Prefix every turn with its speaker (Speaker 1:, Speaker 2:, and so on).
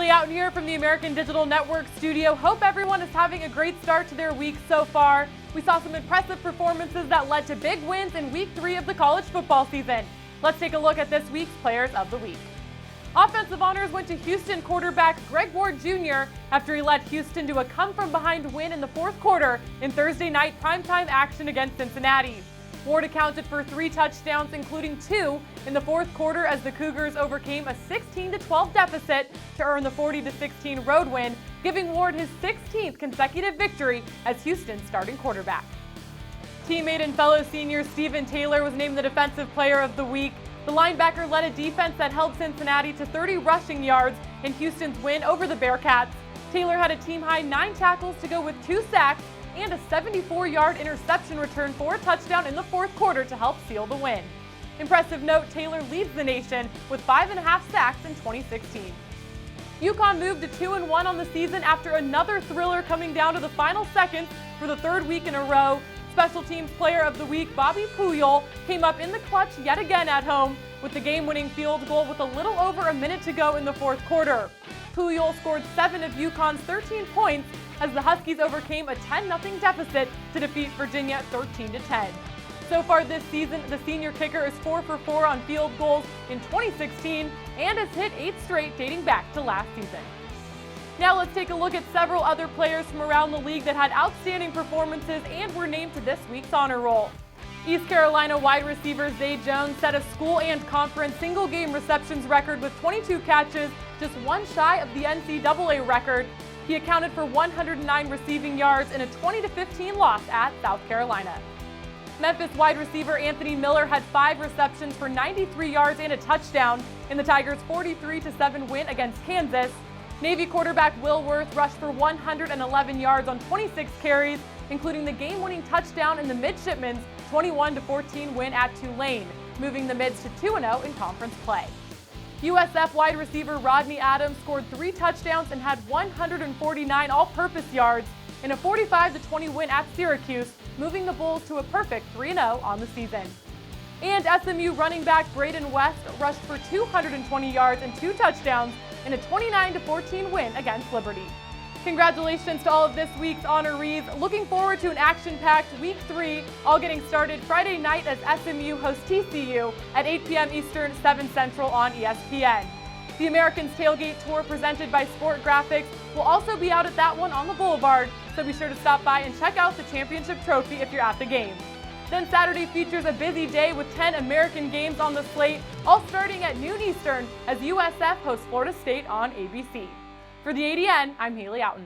Speaker 1: Haley Outen here from the American Digital Network studio. Hope everyone is having a great start to their week so far. We saw some impressive performances that led to big wins in week 3 of the college football season. Let's take a look at this week's Players of the Week. Offensive honors went to Houston quarterback Greg Ward Jr. after he led Houston to a come-from-behind win in the fourth quarter in Thursday night primetime action against Cincinnati. Ward accounted for 3 touchdowns, including 2 in the fourth quarter as the Cougars overcame a 16-12 deficit to earn the 40-16 road win, giving Ward his 16th consecutive victory as Houston's starting quarterback. Teammate and fellow senior Stephen Taylor was named the Defensive Player of the Week. The linebacker led a defense that held Cincinnati to 30 rushing yards in Houston's win over the Bearcats. Taylor had a team-high 9 tackles to go with 2 sacks and a 74-yard interception return for a touchdown in the fourth quarter to help seal the win. Impressive note, Taylor leads the nation with 5.5 sacks in 2016. UConn moved to 2-1 on the season after another thriller coming down to the final seconds for the 3rd week in a row. Special Teams Player of the Week Bobby Puyol came up in the clutch yet again at home with the game-winning field goal with a little over a minute to go in the fourth quarter. Puyol scored 7 of UConn's 13 points as the Huskies overcame a 10-0 deficit to defeat Virginia 13-10. So far this season, the senior kicker is 4 for 4 on field goals in 2016 and has hit 8 straight dating back to last season. Now let's take a look at several other players from around the league that had outstanding performances and were named to this week's honor roll. East Carolina wide receiver Zay Jones set a school and conference single-game receptions record with 22 catches, just 1 shy of the NCAA record. He accounted for 109 receiving yards in a 20-15 loss at South Carolina. Memphis wide receiver Anthony Miller had 5 receptions for 93 yards and a touchdown in the Tigers' 43-7 win against Kansas. Navy quarterback Will Worth rushed for 111 yards on 26 carries, including the game-winning touchdown in the Midshipmen's 21-14 win at Tulane, moving the Mids to 2-0 in conference play. USF wide receiver Rodney Adams scored 3 touchdowns and had 149 all-purpose yards in a 45-20 win at Syracuse, moving the Bulls to a perfect 3-0 on the season. And SMU running back Braden West rushed for 220 yards and 2 touchdowns in a 29-14 win against Liberty. Congratulations to all of this week's honorees. Looking forward to an action-packed Week 3, all getting started Friday night as SMU hosts TCU at 8 p.m. Eastern, 7 Central on ESPN. The Americans Tailgate Tour presented by Sport Graphics will also be out at that one on the Boulevard, so be sure to stop by and check out the championship trophy if you're at the game. Then Saturday features a busy day with 10 American games on the slate, all starting at noon Eastern as USF hosts Florida State on ABC. For the ADN, I'm Haley Outen.